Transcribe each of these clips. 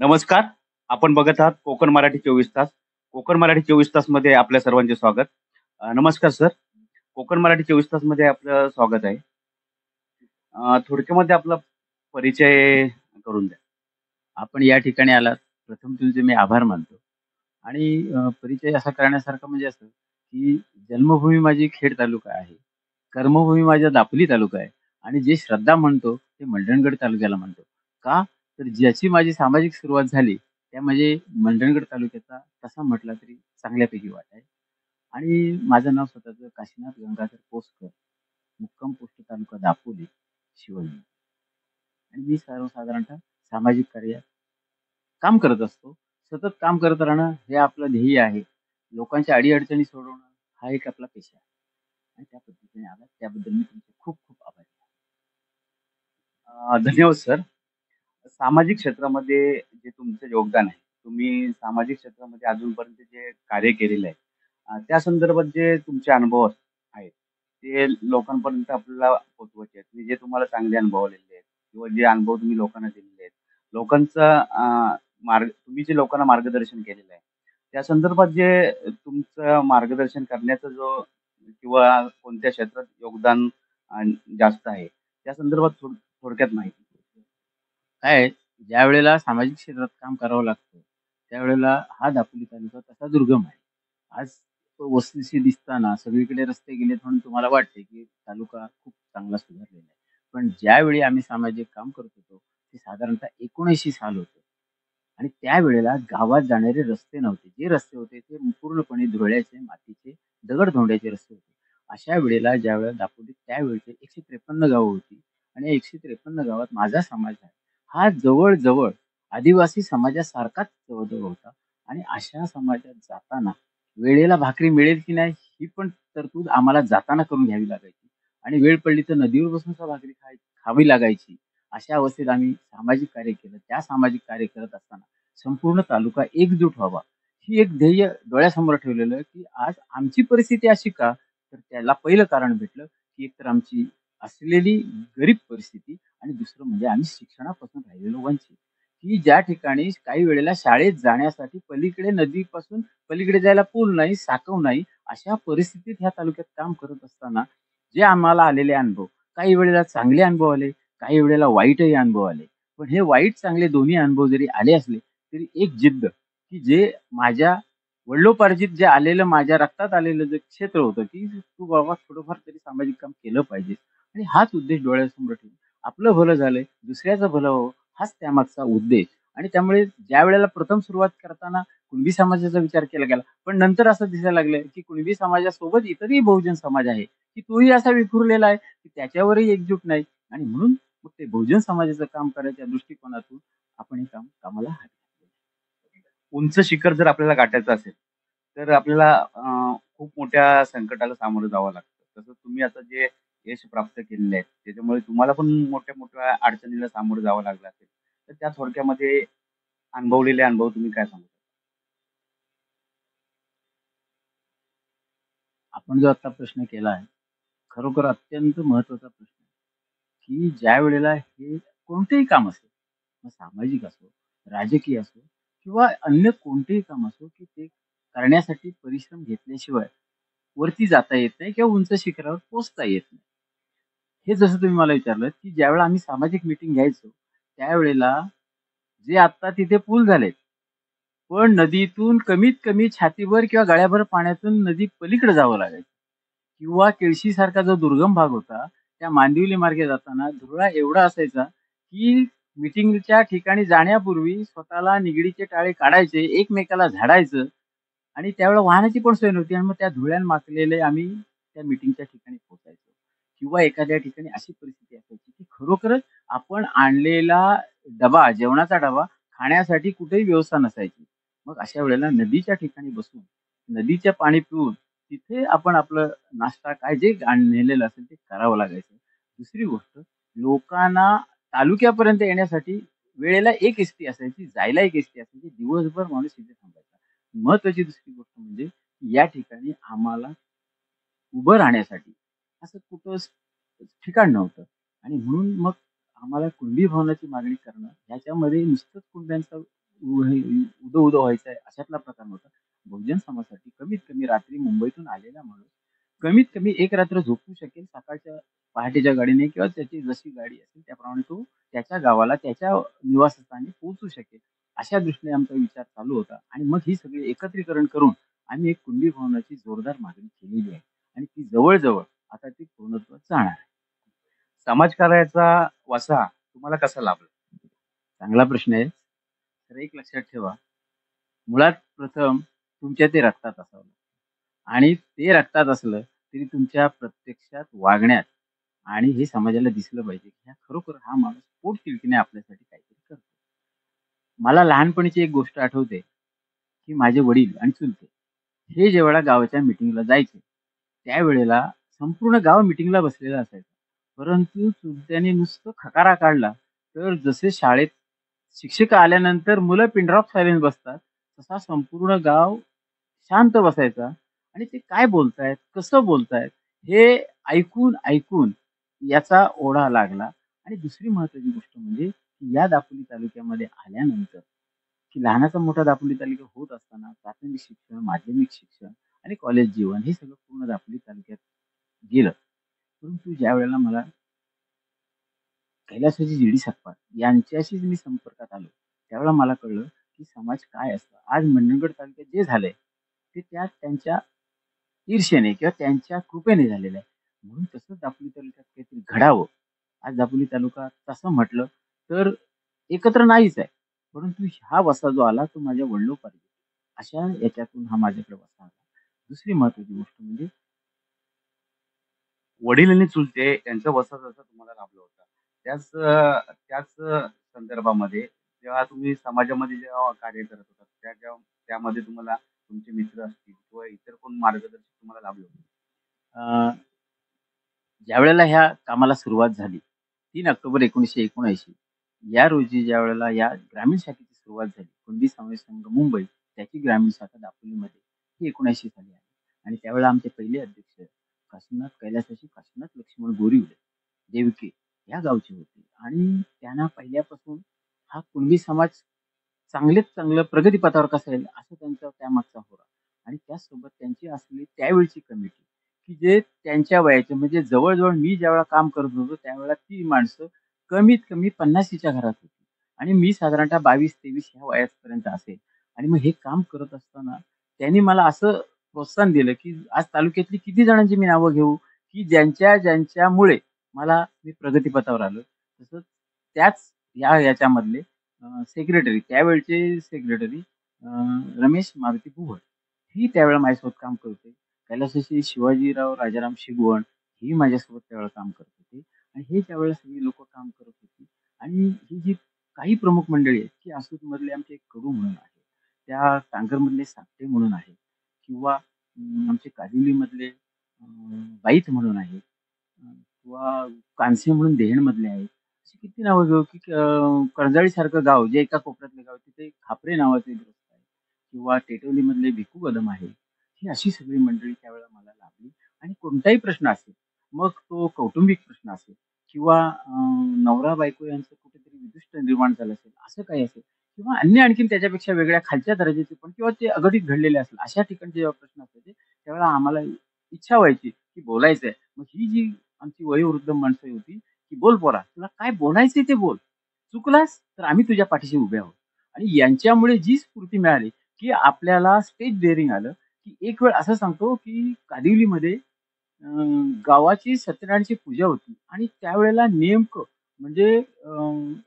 नमस्कार. आपण बघत आहात कोकण मराठी 24 तास. कोकण मराठी 24 तासमध्ये आपल्या सर्वांचे स्वागत. नमस्कार सर. कोकण मराठी 24 तासमध्ये आपलं स्वागत आहे. थोडक्यामध्ये आपला परिचय करून द्या. आपण या ठिकाणी आलात, प्रथम तुमचे मी आभार मानतो. आणि परिचय असा करण्यासारखा म्हणजे असं, की जन्मभूमी माझी खेड तालुका आहे. कर्मभूमी माझा दापोली तालुका आहे आणि जे श्रद्धा म्हणतो ते मंडणगड तालुक्याला म्हणतो. का? तर ज्याची माझी सामाजिक सुरुवात झाली, त्या म्हणजे मंडणगड तालुक्याचा तसा म्हटला तरी चांगल्यापैकी वाट आहे. आणि माझं नाव स्वतःचं काशीनाथ गंगाधर पोस्टकर, मुक्काम पोस्ट तालुका दापोली, शिवनी. आणि मी सर्वसाधारणतः सामाजिक कार्यात काम करत असतो. सतत काम करत राहणं हे आपलं ध्येय आहे. लोकांच्या अडी-अडचणी सोडवणं हा एक आपला पेशा आहे. आणि त्या पद्धतीने आलात त्याबद्दल मी तुमचे खूप खूप आभारी आहे. धन्यवाद सर. सामाजिक क्षेत्रामध्ये जे तुमचं योगदान आहे, तुम्ही सामाजिक क्षेत्रामध्ये अजूनपर्यंत जे कार्य केलेलं आहे, त्या संदर्भात जे तुमचे अनुभव आहेत, ते लोकांपर्यंत आपल्याला पोहोचवायचे आहेत. म्हणजे जे तुम्हाला चांगले अनुभव आलेले आहेत किंवा जे अनुभव तुम्ही लोकांना दिलेले आहेत. लोकांचा तुम्ही जे लोकांना मार्गदर्शन केलेलं आहे, त्या संदर्भात जे तुमचं मार्गदर्शन करण्याचा जो किंवा कोणत्या क्षेत्रात योगदान अ, जास्त आहे, त्या संदर्भात थोडक्यात माहिती. काय आहे, ज्यावेळेला सामाजिक क्षेत्रात काम करावं लागतं, त्यावेळेला हा दापोली तालुका तसा दुर्गम आहे. आज तो वस्तूशी दिसताना सगळीकडे रस्ते गेलेत म्हणून तुम्हाला वाटते, की तालुका खूप चांगला सुधारलेला आहे. पण ज्यावेळी आम्ही सामाजिक काम करत होतो, ते साधारणतः 79 साल होतं. आणि त्यावेळेला गावात जाणारे रस्ते नव्हते. जे रस्ते होते ते पूर्णपणे धुळ्याचे, मातीचे, दगड-धोंड्याचे रस्ते होते. अशा वेळेला ज्यावेळेला दापोलीत त्यावेळचे 153 गावं होती आणि 153 गावात माझा समाज आहे. हा जवळ-जवळ आदिवासी समाजासारखाच जवळ-जवळ होता आणि अशा समाजात जाताना वेळेला भाकरी मिळेल की नाही ही पण तरतूद आम्हाला जाताना करून घ्यावी लागायची आणि वेळ पडली तर नदीवर बसून सुद्धा भाकरी खावी लागायची. अशा अवस्थेत आम्ही सामाजिक कार्य केलं. त्या सामाजिक कार्य करत असताना संपूर्ण तालुका एकजूट व्हावा, ही एक ध्येय डोळ्यासमोर ठेवलेलं, की आज आमची परिस्थिती अशी का? तर त्याला पहिलं कारण भेटलं, की एकतर आमची असलेली गरीब परिस्थिती आणि दुसरं म्हणजे आम्ही शिक्षणापासून राहिलेलो वंचित, की ज्या ठिकाणी काही वेळेला शाळेत जाण्यासाठी पलीकडे नदीपासून पलीकडे जायला पूल नाही, साकव नाही. अशा परिस्थितीत ह्या तालुक्यात काम करत असताना जे आम्हाला आलेले अनुभव, काही वेळेला चांगले अनुभव आले, काही वेळेला वाईटही अनुभव आले. पण हे वाईट चांगले दोन्ही अनुभव जरी आले असले, तरी एक जिद्द, की जे माझ्या वडिलोपार्जित जे आलेलं माझ्या रक्तात आलेलं जे क्षेत्र होतं, की तू बाबा थोडंफार तरी सामाजिक काम केलं पाहिजे. आणि हाच उद्देश डोळ्यासमोर ठेवून आपलं भलं झालंय, दुसऱ्याचं भलं व्हावं हाच त्यामागचा उद्देश. आणि त्यामुळे ज्यावेळेला प्रथम सुरुवात करताना कुणबी समाजाचा विचार केला गेला. पण नंतर असं दिसायला लागलं, की कुणबी समाजासोबत इतरही बहुजन समाज आहे, की तोही असा विखुरलेला आहे, की त्याच्यावरही एकजूट नाही. आणि म्हणून मग ते बहुजन समाजाचं काम करायच्या दृष्टिकोनातून आपण हे काम कामाला हात घातलेलं उंच शिखर जर आपल्याला गाठायचं असेल, तर आपल्याला खूप मोठ्या संकटाला सामोरं जावं लागतं. तसं तुम्ही आता जे यश प्राप्त केलेले आहे, त्याच्यामुळे तुम्हाला पण मोठ्या-मोठ्या अडचणीला सामोरं जावं लागलं असेल. तर त्या थोडक्यामध्ये अनुभवलेले अनुभव तुम्ही काय सांगू शकता? आपण जो आता प्रश्न केला आहे, खरोखर अत्यंत महत्त्वाचा प्रश्न आहे, की ज्यावेळेला हे कोणतेही काम असेल, मग सामाजिक असो, राजकीय असो किंवा अन्य कोणतेही काम असो, की ते करण्यासाठी परिश्रम घेतल्याशिवाय वरती जाता येत नाही किंवा उंच शिखरावर पोहोचता येत नाही. हे जसं तुम्ही मला विचारलंत, की ज्यावेळेला आम्ही सामाजिक मीटिंग घ्यायचो, त्यावेळेला जे आता तिथे पूल झालेत, पण नदीतून कमीत कमी छातीभर किंवा गळ्याभर पाण्यातून नदी पलीकडे जावं लागायचं. किंवा केळशीसारखा जो दुर्गम भाग होता, त्या मांदिवली मार्गे जाताना धुळा एवढा असायचा, की मीटिंगच्या ठिकाणी जाण्यापूर्वी स्वतःला निगडीचे टाळे काढायचे, एकमेकाला झाडायचं आणि त्यावेळेला वाहनाची पण सोय नव्हती आणि मग त्या धुळ्यानं माखलेले आम्ही त्या मीटिंगच्या ठिकाणी पोहोचायचो. किंवा एखाद्या ठिकाणी अशी परिस्थिती असायची, की खरोखरच आपण आणलेला डबा, जेवणाचा डबा खाण्यासाठी कुठेही व्यवस्था नसायची. मग अशा वेळेला नदीच्या ठिकाणी बसून, नदीचं पाणी पिऊन तिथे आपण आपलं नाश्ता काय जे नेलेलं असेल ते करावं लागायचं. दुसरी गोष्ट लोकांना तालुक्यापर्यंत येण्यासाठी वेळेला एक एसटी असायची, जायला एक एसटी असायची. दिवसभर माणूस इथे थांबायचा. महत्त्वाची दुसरी गोष्ट म्हणजे या ठिकाणी आम्हाला उभं राहण्यासाठी असं कुठं ठिकाण नव्हतं आणि म्हणून मग आम्हाला कुणबी भवनाची मागणी करणं ह्याच्यामध्ये नुसतंच कुणब्यांचा उदो उदो व्हायचा आहे अशातला प्रकार नव्हता. बहुजन समाजासाठी कमीत कमी रात्री मुंबईतून आलेला माणूस कमीत कमी एक रात्र झोपू शकेल सकाळच्या पहाटेच्या गाडीने किंवा त्याची जशी गाडी असेल त्याप्रमाणे तो त्याच्या गावाला त्याच्या निवासस्थानी पोहोचू शकेल. अशा दृष्टीने आमचा विचार चालू होता आणि मग ही सगळी एकत्रीकरण करून आम्ही एक कुणबी भवनाची जोरदार मागणी केलेली आहे आणि ती जवळ आता ती पूर्णत्वात जाणार आहे. समाजकार्याचा वासा तुम्हाला कसा लाभला? चांगला प्रश्न आहे. तर एक लक्षात ठेवा, मुळात प्रथम तुमच्या ते रक्तात असावं आणि ते रक्तात असलं तरी तुमच्या प्रत्यक्षात वागण्यात आणि हे समाजाला दिसलं पाहिजे की हा खरोखर हा माणूस पोटतिडकीने आपल्यासाठी काहीतरी करतो. मला लहानपणीची एक गोष्ट आठवते की माझे वडील आणि चुलते हे जेवढा गावाच्या मिटिंगला जायचे त्यावेळेला संपूर्ण गाव मिटिंगला बसलेलं असायचं. परंतु चुलत्याने नुसतं खकारा काढला तर जसे शाळेत शिक्षक आल्यानंतर मुलं पिन ड्रॉप सायलेन्स बसतात, तसा संपूर्ण गाव शांत बसायचा आणि ते काय बोलतायत, कसं बोलतायत हे ऐकून याचा ओढा लागला. आणि दुसरी महत्वाची गोष्ट म्हणजे की या दापोली तालुक्यामध्ये आल्यानंतर की लहानाचा मोठा दापोली तालुका होत असताना प्राथमिक शिक्षण, माध्यमिक शिक्षण आणि कॉलेज जीवन हे सगळं पूर्ण दापोली तालुक्यात गेलं. परंतु ज्यावेळेला मला कैलासवासी जी.डी. सकपाळ यांच्याशीच मी संपर्कात आलो, त्यावेळेला मला कळलं की समाज काय असतं. आज मंडणगड तालुक्यात जे झालंय, ते त्यांच्या ईर्षेने किंवा त्यांच्या कृपेने झालेलं आहे. म्हणून तसंच दापोली तालुक्यात काहीतरी घडावं. आज दापोली तालुका तसं म्हटलं तर एकत्र नाहीच आहे. परंतु हा वसा जो आला तो माझ्या वडिलोपार्जित. अशा याच्यातून हा माझ्याकडे वसा आला. दुसरी महत्वाची गोष्ट म्हणजे वडील आणि चुलते यांचा वसा जसा तुम्हाला लाभला होता, त्याच संदर्भामध्ये जेव्हा तुम्ही समाजामध्ये जेव्हा कार्य करत होता, त्यामध्ये तुम्हाला तुमचे मित्र असतील किंवा इतर कोण मार्गदर्शक तुम्हाला लाभले होते? अ, ज्यावेळेला ह्या कामाला सुरुवात झाली 3 ऑक्टोबर 1979 या रोजी ज्यावेळेला या ग्रामीण शाखेची सुरुवात झाली, कुणबी समाज संघ मुंबई त्याची ग्रामीण शाखा दापोलीमध्ये ही 79 साली आली आणि त्यावेळेला आमचे पहिले अध्यक्ष कैलासवासी काशीनाथ लक्ष्मण गोरिवडे देवके या गावचे होते आणि त्यांना पहिल्यापासून हा कुणबी समाज चांगलेच चांगलं प्रगतीपथावर कसा येईल असं त्यांचा त्यामागचा होता आणि त्याचसोबत त्यांची असलेली त्यावेळची कमिटी की जे त्यांच्या वयाचे म्हणजे जवळ-जवळ मी ज्यावेळेला काम करत होतो त्यावेळेला ती माणसं कमीत कमी 50शीच्या घरात होती आणि मी साधारणतः 22-23 ह्या वयापर्यंत असेल आणि मग हे काम करत असताना त्यांनी मला असं प्रोत्साहन दिलं, की आज तालुक्यातली किती जणांची मी नावं घेऊ, की ज्यांच्यामुळे मी प्रगतीपथावर आलो. तसंच त्याच याच्यामधले सेक्रेटरी त्यावेळचे सेक्रेटरी रमेश मारुती बुव्हड ही त्यावेळेला माझ्यासोबत काम करत होते. कैलासवासी शिवाजीराव राजाराम शिगवण ही माझ्यासोबत त्यावेळेला काम करत होते आणि हे त्यावेळेला सगळी लोकं काम करत होती आणि ही जी काही प्रमुख मंडळी आहेत, की आसूतमधले आमचे एक कडू म्हणून आहे. त्या टांगरमधले सापटे म्हणून आहेत किंवा आमचे कादिवलीमधले बाईत म्हणून आहेत किंवा कानसे म्हणून देहेडमधले आहेत. अशी किती नावं घेऊ, की कर्जाळीसारखं गाव जे एका कोपऱ्यातलं गाव तिथे खापरे नावाचे ग्रस्त आहे किंवा टेटवलीमधले भिकू कदम आहे. ही अशी सगळी मंडळी त्यावेळेला मला लाभली आणि कोणताही प्रश्न असेल, मग तो कौटुंबिक प्रश्न असेल किंवा नवरा-बायको यांचं कुठेतरी विदुष्ट निर्माण झालं असेल, असं काही असेल किंवा अन्य आणखीन त्याच्यापेक्षा वेगळ्या खालच्या दर्जाचे पण किंवा ते अघटित घडलेले असेल, अशा ठिकाणचे जेव्हा प्रश्न असायचे, त्यावेळेला आम्हाला इच्छा व्हायची, की बोलायचंय. मग ही जी आमची वयोवृद्ध माणसं होती, की "बोल पोरा, तुला काय बोलायचंय ते बोल. चुकलास तर आम्ही तुझ्या पाठीशी उभे आहोत." आणि यांच्यामुळे जी स्फूर्ती मिळाली, की आपल्याला स्टेज डेअरिंग आलं, की एक वेळ असं सांगतो, की कादिवलीमध्ये गावाची सत्यनारायणची पूजा होती आणि त्यावेळेला नेमकं म्हणजे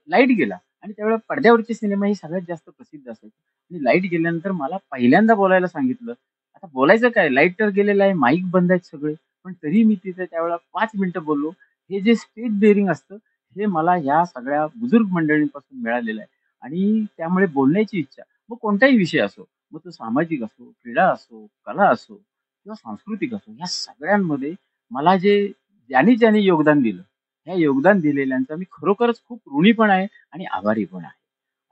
लाईट गेला आणि त्यावेळेला पडद्यावरचे सिनेमा हे सगळ्यात जास्त प्रसिद्ध असायचे आणि लाईट गेल्यानंतर मला पहिल्यांदा बोलायला सांगितलं. आता बोलायचं काय? लाईट तर गेलेलं आहे, माईक बंद आहेत सगळे. पण तरी मी तिथे त्यावेळेला 5 मिनिटं बोललो. हे जे स्टेज डेअरिंग असतं, हे मला ह्या सगळ्या बुजुर्ग मंडळींपासून मिळालेलं आहे आणि त्यामुळे बोलण्याची इच्छा, मग कोणताही विषय असो, मग तो सामाजिक असो, क्रीडा असो, कला असो किंवा सांस्कृतिक असो, या सगळ्यांमध्ये मला ज्यांनी योगदान दिलं, ह्या योगदान दिलेल्यांचा मी खरोखरच खूप ऋणी पण आहे आणि आभारी पण आहे.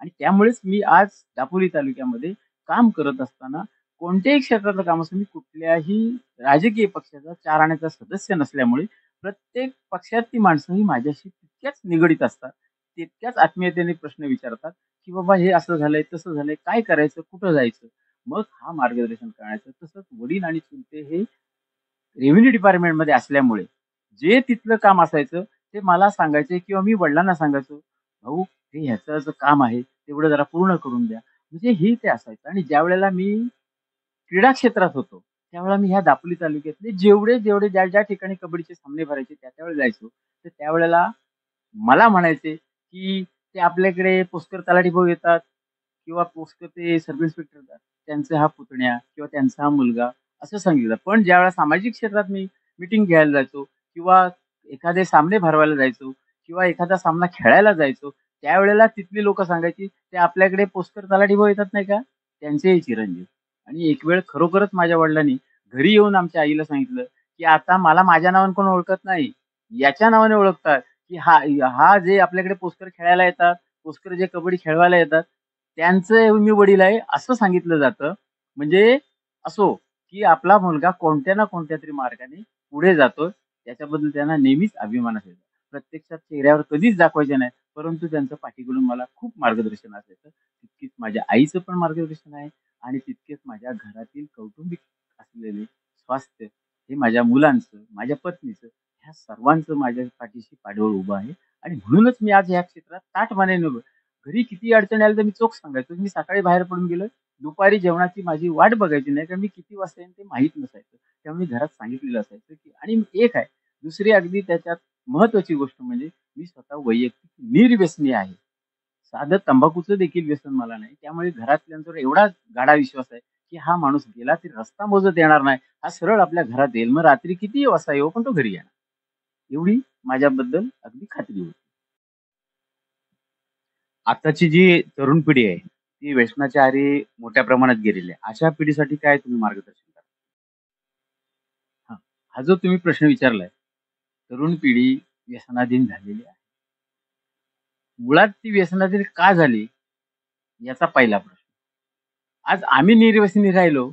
आणि त्यामुळेच मी आज दापोली तालुक्यामध्ये काम करत असताना कोणत्याही क्षेत्रातलं काम असो, मी कुठल्याही राजकीय पक्षाचा 4 आण्याचा सदस्य नसल्यामुळे प्रत्येक पक्षातली माणसं ही माझ्याशी तितक्याच निगडीत असतात. तितक्याच आत्मीयतेने प्रश्न विचारतात की बाबा हे असं झालंय, तसं झालंय, काय करायचं, कुठं जायचं? मग हा मार्गदर्शन करण्याचं. तसंच वडील आणि चुलते हे रेव्हेन्यू डिपार्टमेंटमध्ये असल्यामुळे जे तिथलं काम असायचं ते मला सांगायचे किंवा मी वडिलांना सांगायचो, "भाऊ, हे ह्याचं असं काम आहे, तेवढं जरा पूर्ण करून द्या." म्हणजे हे ते असायचं आणि ज्यावेळेला मी क्रीडा क्षेत्रात होतो, त्यावेळेला मी ह्या दापोली तालुक्यातले जेवढे ज्या ठिकाणी कबड्डीचे सामने भरायचे त्या जायचो. तर त्यावेळेला मला म्हणायचे, की "ते आपल्याकडे पुष्कर तलाठी भाऊ येतात किंवा पुष्कर ते सब इन्स्पेक्टर येतात. त्यांचा हा पुतण्या किंवा त्यांचा हा मुलगा." असं सांगितलं. पण ज्यावेळेला सामाजिक क्षेत्रात मी मीटिंग घ्यायला जायचो किंवा एखादे सामने भरवायला जायचो किंवा एखादा सामना खेळायला जायचो, त्यावेळेला तिथली लोकं सांगायची, "ते आपल्याकडे पुष्कर तलाठी भाऊ येतात नाही का? त्यांचे हे चिरंजीव." आणि एक वेळ खरोखरच माझ्या वडिलांनी घरी येऊन आमच्या आईला सांगितलं, की "आता मला माझ्या नावाने कोण ओळखत नाही. याच्या नावाने ओळखतात, की हा हा जे आपल्याकडे पुष्कर खेळायला येतात, पुष्कर जे कबड्डी खेळवायला येतात, त्यांचे मी वडील आहे." असं सांगितलं जातं. म्हणजे असो, की आपला मुलगा कोणत्या ना कोणत्यातरी मार्गाने पुढे जातोय, त्याच्याबद्दल त्यांना नेहमीच अभिमान असायचा. प्रत्यक्षात चेहऱ्यावर कधीच दाखवायचे नाही, परंतु त्यांचं पाठीकडून मला खूप मार्गदर्शन असायचं. तितकीच माझ्या आईचं पण मार्गदर्शन आहे आणि तितकेच माझ्या घरातील कौटुंबिक असलेले स्वास्थ्य हे माझ्या मुलांचं, माझ्या पत्नीचं, ह्या सर्वांचं माझ्या पाठीशी पाठबळ उभं आहे आणि म्हणूनच मी आज या क्षेत्रात ताठमानेने उभं आहे. घरी किती अडचणी आल्या तर मी चोख सांगायचो, मी सकाळी बाहेर पडून गेलोय, दुपारी जेवणाची माझी वाट बघायची नाही, कारण मी किती वाजता येईन ते माहीत नसायचं. त्यामुळे घरात सांगितलेलं असायचं, की आणि एक आहे, दुसरी अगदी त्याच्यात महत्त्वाची गोष्ट म्हणजे मी स्वतः वैयक्तिक निर्व्यसनी आहे. साधं तंबाखूचं देखील व्यसन मला नाही. त्यामुळे घरातल्यांचा एवढा गाढा विश्वास आहे, की हा माणूस गेला तरी रस्ता मोजत येणार नाही. हा सरळ आपल्या घरात येईल. मग रात्री कितीही वाजता येवो, पण तो घरी येणार. एवढी माझ्याबद्दल अगदी खात्री होती. आताची जी तरुण पिढी आहे, ती व्यसनाच्या आहारी मोठ्या प्रमाणात गेलेली आहे. अशा पिढीसाठी काय तुम्ही मार्गदर्शन कराल? हां. हा जो तुम्ही प्रश्न विचारलाय, तरुण पिढी व्यसनाधीन झालेली आहे. मुळात ती व्यसनाधीन का झाली? याचा पहिला प्रश्न. आज आम्ही निर्व्यसनी राहिलो,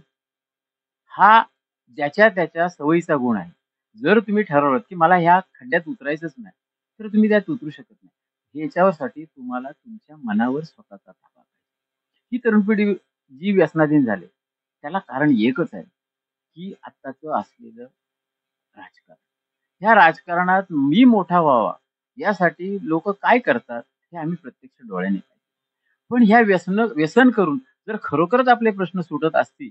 हा ज्याच्या त्याच्या सवयीचा गुण आहे. जर तुम्ही ठरवलंत, की मला ह्या खड्ड्यात उतरायचंच नाही, तर तुम्ही त्यात उतरू शकत नाही. याच्यासाठी तुम्हाला तुमच्या मनावर स्वतःचा ताबा पाहिजे. ही तरुण पिढी जी व्यसनाधीन झाली, त्याला कारण एकच आहे, की आत्ताचं असलेलं राजकारण. ह्या राजकारणात मी मोठा व्हावा, यासाठी लोकं काय करतात, हे आम्ही प्रत्यक्ष डोळ्याने पाहिलं. पण ह्या व्यसन करून जर खरोखरच आपले प्रश्न सुटत असतील,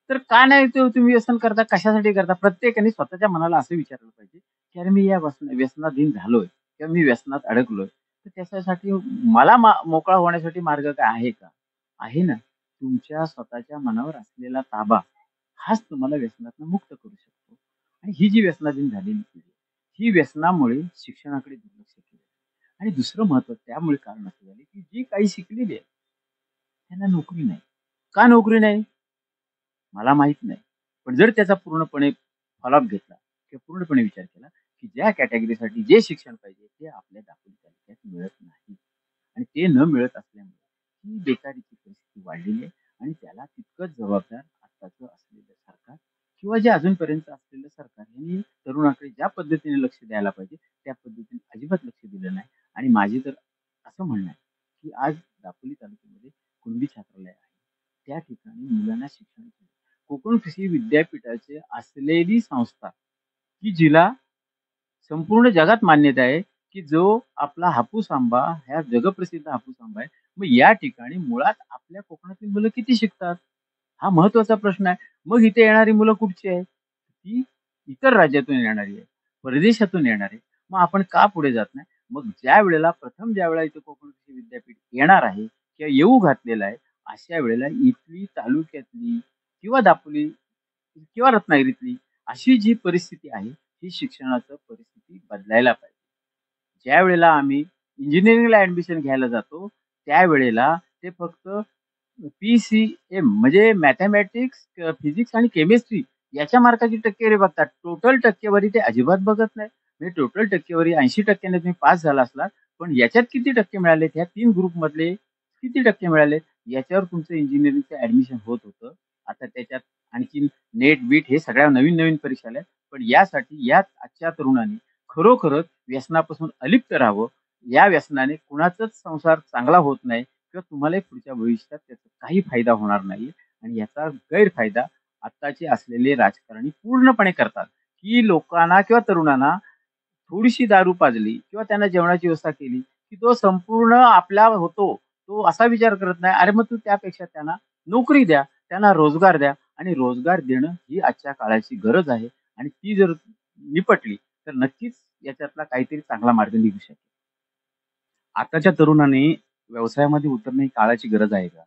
तर का नाही ते तुम्ही व्यसन करता? कशासाठी करता? प्रत्येकाने स्वतःच्या मनाला असं विचारलं पाहिजे, की "अरे मी या व्यसनाधीन झालोय किंवा मी व्यसनात अडकलोय, तर त्याच्यासाठी मला मोकळा होण्यासाठी मार्ग काय आहे का?" आहे ना. तुमच्या स्वतःच्या मनावर असलेला ताबा हाच तुम्हाला व्यसनातनं मुक्त करू शकतो. आणि ही जी व्यसनाधीन झालेली पिढी आहे, ही व्यसनामुळे शिक्षणाकडे दुर्लक्ष केलं. आणि दुसरं त्यामुळे कारण असं झालं, की जी काही शिकलेली आहे, त्यांना नोकरी नाही. का नोकरी नाही? मला माहीत नाही. पण जर त्याचा पूर्णपणे फॉलोअप घेतला किंवा पूर्णपणे विचार केला, की ज्या कॅटेगरीसाठी जे शिक्षण पाहिजे ते आपल्या दापोली तालुक्यात मिळत नाही. आणि ते न मिळत असल्यामुळे ही बेकारीची परिस्थिती वाढलेली आहे आणि त्याला तितकंच जबाबदार आत्ताचं असलेलं सरकार किंवा जे अजूनपर्यंत असलेलं सरकार यांनी तरुणाकडे ज्या पद्धतीने लक्ष द्यायला पाहिजे, त्या पद्धतीने अजिबात लक्ष दिलं नाही. आणि माझे तर असं म्हणणं आहे, की आज दापोली तालुक्यामध्ये कुणबी छात्रालय आहे. त्या ठिकाणी मुलांना शिक्षण कोकण कृषी विद्यापीठाची असलेली संस्था, की जिला संपूर्ण जगात मान्यता आहे, की जो आपला हापूस आंबा, हा जगप्रसिद्ध हापूस आंबा आहे. मग या ठिकाणी मुळात आपल्या कोकणातील मुलं किती शिकतात? हा महत्त्वाचा प्रश्न आहे. मग इथे येणारी मुलं कुठची आहेत? ती इतर राज्यातून येणारी आहे, परदेशातून येणार आहे. मग आपण का पुढे जात नाही? मग ज्यावेळेला इथे कोकण कृषी विद्यापीठ येणार आहे किंवा येऊ घातलेलं आहे, अशा वेळेला इथली तालुक्यातली किंवा दापोली किंवा रत्नागिरीतली अशी जी परिस्थिती आहे, ही शिक्षणाचं परिस्थिती बदलायला पाहिजे. ज्यावेळेला आम्ही इंजिनिअरिंगला ॲडमिशन घ्यायला जातो, त्यावेळेला ते फक्त पी-सी-एम म्हणजे मॅथेमॅटिक्स, फिजिक्स आणि केमिस्ट्री याच्या मार्काची टक्केवारी बघतात. टोटल टक्केवारी ते अजिबात बघत नाही. म्हणजे टोटल टक्केवारी 80% ने तुम्ही पास झाला असलात, पण याच्यात किती टक्के मिळालेत, ह्या 3 ग्रुपमधले किती टक्के मिळालेत, याच्यावर तुमचं इंजिनिअरिंगचं ॲडमिशन होत होतं. आता त्याच्यात आणखीन नेट-बीट हे सगळ्या नवीन-नवीन परीक्षा आल्यात. पण यासाठी या आजच्या तरुणांनी खरोखरच व्यसनापासून अलिप्त राहावं, या व्यसनाने कुणाचाच संसार चांगला होत नाही किंवा तुम्हालाही पुढच्या भविष्यात त्याचा काही फायदा होणार नाही. आणि याचा गैरफायदा आत्ताचे असलेले राजकारणी पूर्णपणे करतात, की लोकांना किंवा तरुणांना थोडीशी दारू पाजली किंवा त्यांना जेवणाची व्यवस्था केली, की तो संपूर्ण आपला होतो. तो असा विचार करत नाही, "अरे, मग तू त्यापेक्षा त्यांना नोकरी द्या, त्यांना रोजगार द्या." आणि रोजगार देणं ही आजच्या काळाची गरज आहे आणि ती जर निपटली, तर नक्कीच याच्यातला काहीतरी चांगला मार्ग निघू शकेल. आताच्या तरुणांनी व्यवसायामध्ये उतरणं ही काळाची गरज आहे का?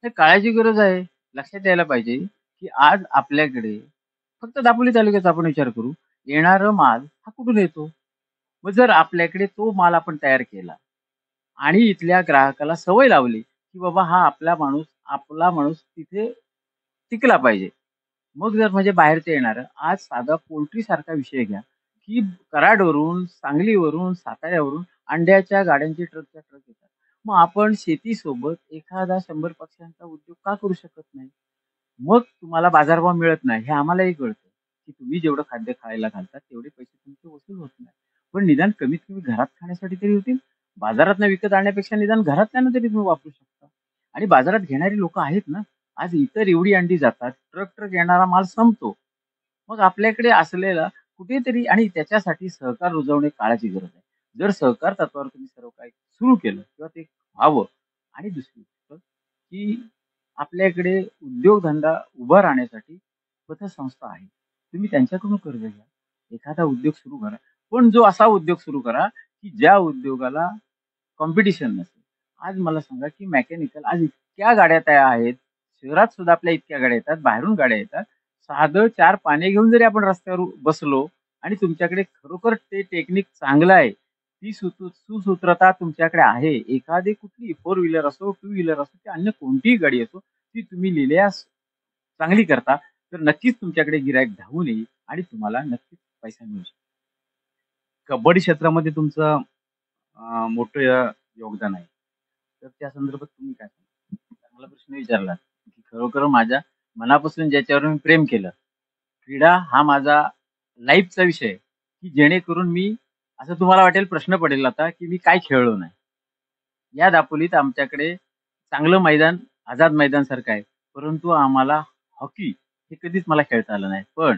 तर काळाची गरज आहे. लक्षात यायला पाहिजे, की आज आपल्याकडे फक्त दापोली तालुक्याचा आपण विचार करू, येणारा माल हा कुठून येतो? मग जर आपल्याकडे तो माल आपण तयार केला आणि इथल्या ग्राहकाला सवय लावली, की बाबा हा आपला माणूस तिथे टिकला पाहिजे. मग जर म्हणजे बाहेरचं येणारं, आज साधा पोल्ट्रीसारखा विषय घ्या, की कराडवरून, सांगलीवरून, साताऱ्यावरून अंड्याच्या गाड्यांचे ट्रकच्या ट्रक येतात. मग आपण शेतीसोबत एखादा 100 पक्ष्यांचा उद्योग का करू शकत नाही? मग तुम्हाला बाजारभाव मिळत नाही हे आम्हालाही कळतं, की तुम्ही जेवढं खाद्य खायला घालता तेवढे पैसे तुमचे वसूल होत नाही. पण निदान कमीत कमी घरात खाण्यासाठी तरी होतील. बाजारातनं विकत आणण्यापेक्षा निदान घरातल्यानं तरी तुम्ही वापरू शकता. आणि बाजारात घेणारी लोकं आहेत ना. आज इतर एवढी अंडी जातात, ट्रक-ट्रक येणारा माल संपतो. मग आपल्याकडे असलेला कुठेतरी आणि त्याच्यासाठी सहकार रुजवणे काळाची गरज आहे. जर सहकार तत्त्वावर तुम्ही सर्व काही सुरू केलं किंवा ते व्हावं आणि दुसरी गोष्ट, की आपल्याकडे उद्योगधंदा उभा राहण्यासाठी पतसंस्था आहे. तुम्ही त्यांच्याकडून कर्ज घ्या. एखादा उद्योग सुरू करा. पण जो असा उद्योग सुरू करा, की ज्या उद्योगाला कॉम्पिटिशन नसेल. आज मला सांगा, की मेकॅनिकल आज इतक्या गाड्या तयार आहेत. शहरात सुद्धा आपल्या इतक्या गाड्या येतात, बाहेरून गाड्या येतात. साधं 4 पाने घेऊन जरी आपण रस्त्यावर बसलो आणि तुमच्याकडे खरोखर ते टेक्निक चांगलं आहे, ती सुसूत्रता तुमच्याकडे आहे. एखादी कुठलीही फोर व्हीलर असो, टू व्हीलर असो किंवा अन्य कोणतीही गाडी असो, ती तुम्ही लिहिल्यास चांगली करता, तर नक्कीच तुमच्याकडे गिराईक धावून येईल आणि तुम्हाला नक्कीच पैसा मिळू शकेल. कबड्डी क्षेत्रामध्ये तुमचं मोठं योगदान आहे. तर त्या संदर्भात तुम्ही काय सांगाल? चांगला प्रश्न विचारलात, की खरोखर माझ्या मनापासून ज्याच्यावर मी प्रेम केलं. क्रीडा हा माझा लाईफचा विषय आहे, की जेणेकरून मी असं तुम्हाला वाटेल प्रश्न पडेल आता, की मी काय खेळलो नाही. या दापोलीत आमच्याकडे चांगलं मैदान, आझाद मैदानसारखं आहे. परंतु आम्हाला हॉकी हे कधीच मला खेळता आलं नाही. पण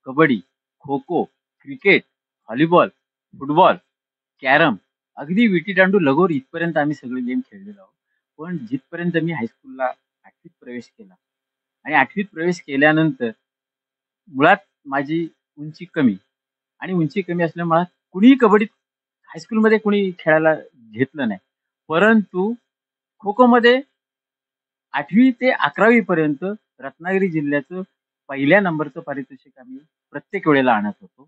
kabaddi, kho kho, cricket, volleyball, football, carrom, अगदी विटी-दांडू, लगोरी इथपर्यंत आम्ही सगळे गेम खेळलेलो आहोत. पण जिथपर्यंत मी हायस्कूलला 8वीत प्रवेश केला आणि 8वीत प्रवेश केल्यानंतर मुळात माझी उंची कमी आणि उंची कमी असल्यामुळे मला कुणीही कबड्डीत हायस्कूलमध्ये कुणी खेळायला घेतलं नाही. परंतु खो-खोमध्ये 8वी ते 11वी पर्यंत रत्नागिरी जिल्ह्याचं पहिल्या नंबरचं पारितोषिक आम्ही प्रत्येक वेळेला आणत होतो.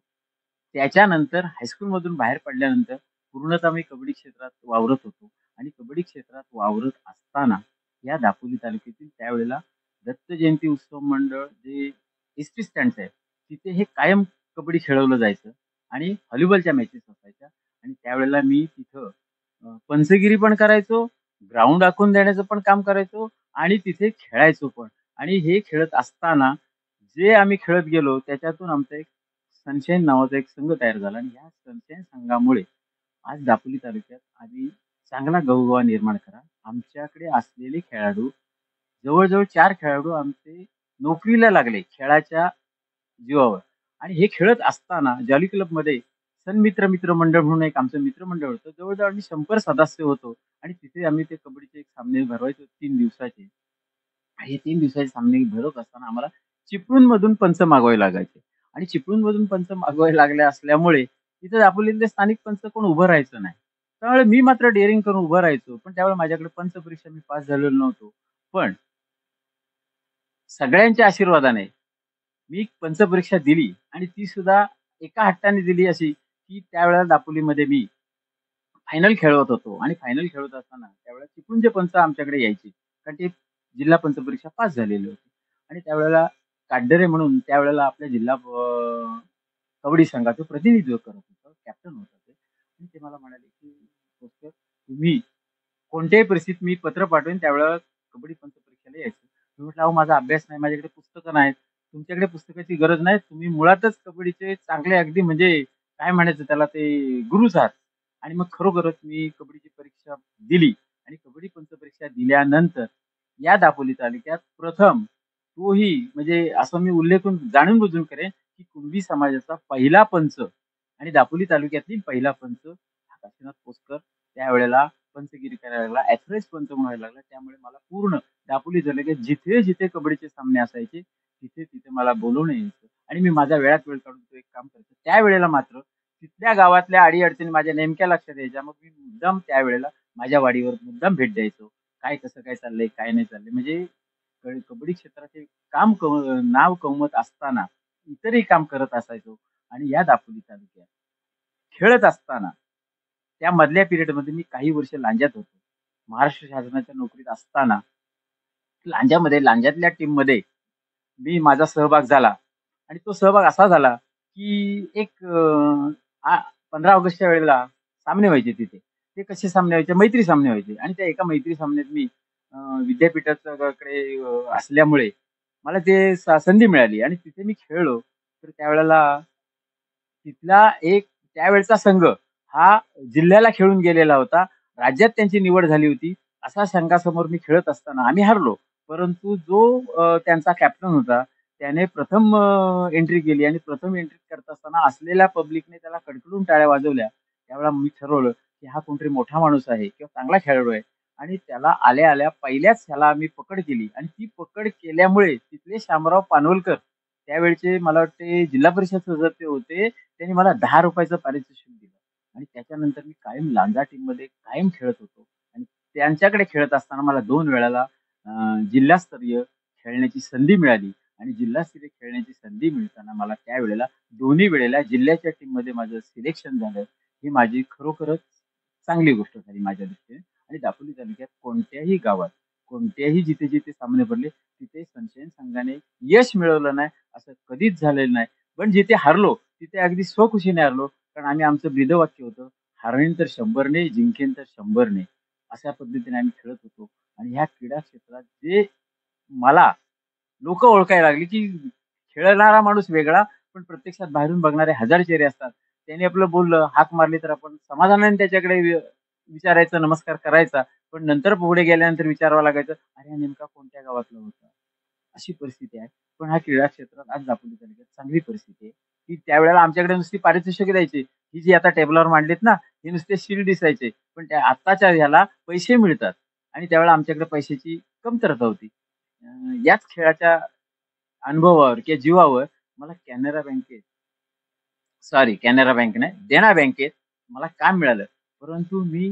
त्याच्यानंतर हायस्कूलमधून बाहेर पडल्यानंतर पूर्णतः मी कबड्डी क्षेत्रात वावरत होतो आणि कबड्डी क्षेत्रात वावरत असताना या दापोली तालुक्यातील त्यावेळेला दत्त जयंती उत्सव मंडळ जे एसटी स्टँडचं आहे, तिथे हे कायम कबड्डी खेळवलं जायचं आणि व्हॉलीबॉलच्या मॅचेस असायच्या आणि त्यावेळेला मी तिथं पंचगिरी पण करायचो, ग्राउंड आखून देण्याचं पण काम करायचो आणि तिथे खेळायचो पण. आणि हे खेळत असताना जे आम्ही खेळत गेलो त्याच्यातून आमचा एक सनशाईन नावाचा एक संघ तयार झाला आणि या सनशाईन संघामुळे आज दापोली तालुक्यात आम्ही चांगला गवगवा निर्माण करा. आमच्याकडे असलेले खेळाडू जवळ-जवळ 4 खेळाडू आमचे नोकरीला लागले खेळाच्या जीवावर. आणि हे खेळत असताना जॉली क्लबमध्ये सन्मित्र मित्रमंडळ म्हणून एक आमचं मित्रमंडळ होतं. जवळ-जवळ आम्ही 100 सदस्य होतो आणि तिथे आम्ही ते कबड्डीचे एक सामने भरवायचो 3 दिवसाचे. आणि हे 3 दिवसाचे सामने भरवत असताना आम्हाला चिपळूणमधून पंच मागवावे लागायचे आणि चिपळूणमधून पंच मागवावे लागले असल्यामुळे तिथे दापोलीतले स्थानिक पंच कोण उभं राहायचं नाही. त्यामुळे मी मात्र डेअरिंग करून उभं राहायचो. पण त्यावेळेला माझ्याकडे पंच परीक्षा मी पास झालेलो नव्हतो. पण सगळ्यांच्या आशीर्वादाने मी पंचपरीक्षा दिली आणि ती सुद्धा एका हट्टाने दिली अशी, की त्यावेळेला दापोलीमध्ये मी फायनल खेळवत होतो आणि फायनल खेळत असताना त्यावेळेला चिपळूणचे पंच आमच्याकडे यायचे. कारण ते जिल्हा पंच परीक्षा पास झालेले होते आणि त्यावेळेला काटदरे म्हणून त्यावेळेला आपल्या जिल्हा कबड्डी संघाचं प्रतिनिधित्व करत होतं, कॅप्टन होता ते. आणि ते मला म्हणाले, की "भास्कर, तुम्ही कोणत्याही परिस्थितीत मी पत्र पाठवेन त्यावेळेला कबड्डी पंच परीक्षेला यायचं." मी म्हटलं, "अहो माझा अभ्यास नाही, माझ्याकडे पुस्तकं नाहीत." तुमच्याकडे पुस्तकाची गरज नाही. तुम्ही मुळातच कबड्डीचे चांगले अगदी म्हणजे काय म्हणायचं त्याला ते गुरुच आहात. आणि मग खरोखरच मी कबड्डीची परीक्षा दिली आणि कबड्डी पंच परीक्षा दिल्यानंतर या दापोली तालुक्यात प्रथम तोही म्हणजे असं मी उल्लेख जाणून-बुजून करेन, की कुणबी समाजाचा पहिला पंच आणि दापोली तालुक्यातील पहिला पंच हा काशीनाथ कोसकर त्यावेळेला पंचगिरी करायला लागला. ॲथोराइज पंच म्हणून व्हायला लागला. त्यामुळे मला पूर्ण दापोली तालुक्यात जिथे-जिथे कबड्डीचे सामने असायचे, तिथे-तिथे मला बोलावणं यायचं आणि मी माझा वेळात वेळ काढून तो एक काम करायचो. त्यावेळेला मात्र तिथल्या गावातल्या अडी-अडचणी माझ्या नेमक्या लक्षात यायच्या. मग मी मुद्दाम त्यावेळेला माझ्या वाडीवर मुद्दाम भेट द्यायचो. काय कसं काय चाललंय, काय नाही चाललंय. म्हणजे कबड्डी क्षेत्राचे नाव कमवत असताना इतरही काम करत असायचो आणि या दापोली तालुक्यात खेळत असताना त्या मधल्या पिरियडमध्ये मी काही वर्ष लांज्यात होतो. महाराष्ट्र शासनाच्या नोकरीत असताना लांज्यातल्या टीममध्ये मी माझा सहभाग झाला आणि तो सहभाग असा झाला, की एक 15 ऑगस्टच्या वेळेला सामने व्हायचे तिथे. ते कसे सामने व्हायचे? मैत्री सामने व्हायचे आणि त्या एका मैत्री सामन्यात मी विद्यापीठाकडे असल्यामुळे मला ते संधी मिळाली आणि तिथे मी खेळलो. तर त्यावेळेला तिथला एक त्यावेळचा संघ हा जिल्ह्याला खेळून गेलेला होता. राज्यात त्यांची निवड झाली होती. अशा संघासमोर मी खेळत असताना आम्ही हरलो. परंतु जो त्यांचा कॅप्टन होता, त्याने प्रथम एंट्री केली आणि प्रथम एंट्री करत असताना असलेल्या पब्लिकने त्याला कडकडून टाळ्या वाजवल्या. त्यावेळेला मी ठरवलं, की हा कोणतरी मोठा माणूस आहे किंवा चांगला खेळाडू आहे आणि त्याला आल्या-आल्या पहिल्याच ह्याला आम्ही पकड केली आणि ती पकड केल्यामुळे तिथले शामराव पानवलकर त्यावेळचे मला वाटते जिल्हा परिषद सदस्य होते. त्यांनी मला ₹10 पारितोषिक दिलं आणि त्याच्यानंतर मी कायम लांजा टीममध्ये कायम खेळत होतो आणि त्यांच्याकडे खेळत असताना मला 2 वेळेला जिल्हास्तरीय खेळण्याची संधी मिळाली आणि जिल्हास्तरीय खेळण्याची संधी मिळताना मला त्यावेळेला दोन्ही वेळेला जिल्ह्याच्या टीममध्ये माझं सिलेक्शन झालं. ही माझी खरोखरच चांगली गोष्ट झाली माझ्या दृष्टीने आणि दापोली तालुक्यात कोणत्याही गावात, कोणत्याही जिथे-जिथे सामने भरले, तिथे सनशाईन संघाने यश मिळवलं नाही, असं कधीच झालेलं नाही. पण जिथे हारलो, तिथे अगदी स्वखुशीने हारलो. कारण आम्ही आमचं ब्रीदवाक्य होतं, "हारेन तर 100 ने, जिंकेन तर 100 ने." अशा पद्धतीने आम्ही खेळत होतो आणि ह्या क्रीडा क्षेत्रात जे मला लोकं ओळखायला लागली, की खेळणारा माणूस वेगळा, पण प्रत्यक्षात बाहेरून बघणारे हजार चेहरे असतात. त्याने आपलं बोललं, हाक मारली तर आपण समाधानाने त्याच्याकडे विचारायचं, नमस्कार करायचा. पण नंतर पुढे गेल्यानंतर विचारावं लागायचं, "अरे, हा नेमका कोणत्या गावातला होता?" अशी परिस्थिती आहे. पण ह्या क्रीडा क्षेत्रात आज दापोली तालुक्यात चांगली परिस्थिती आहे, की त्यावेळेला आमच्याकडे नुसती पारितोषिके द्यायची. ही जी आता टेबलावर मांडलीत ना, हे नुसते शील्ड दिसायचे. पण त्या आत्ताच्या ह्याला पैसे मिळतात आणि त्यावेळेला आमच्याकडे पैशाची कमतरता होती. याच खेळाच्या अनुभवावर किंवा जीवावर मला कॅनरा बँक नाही, देना बँकेत मला काम मिळालं. परंतु मी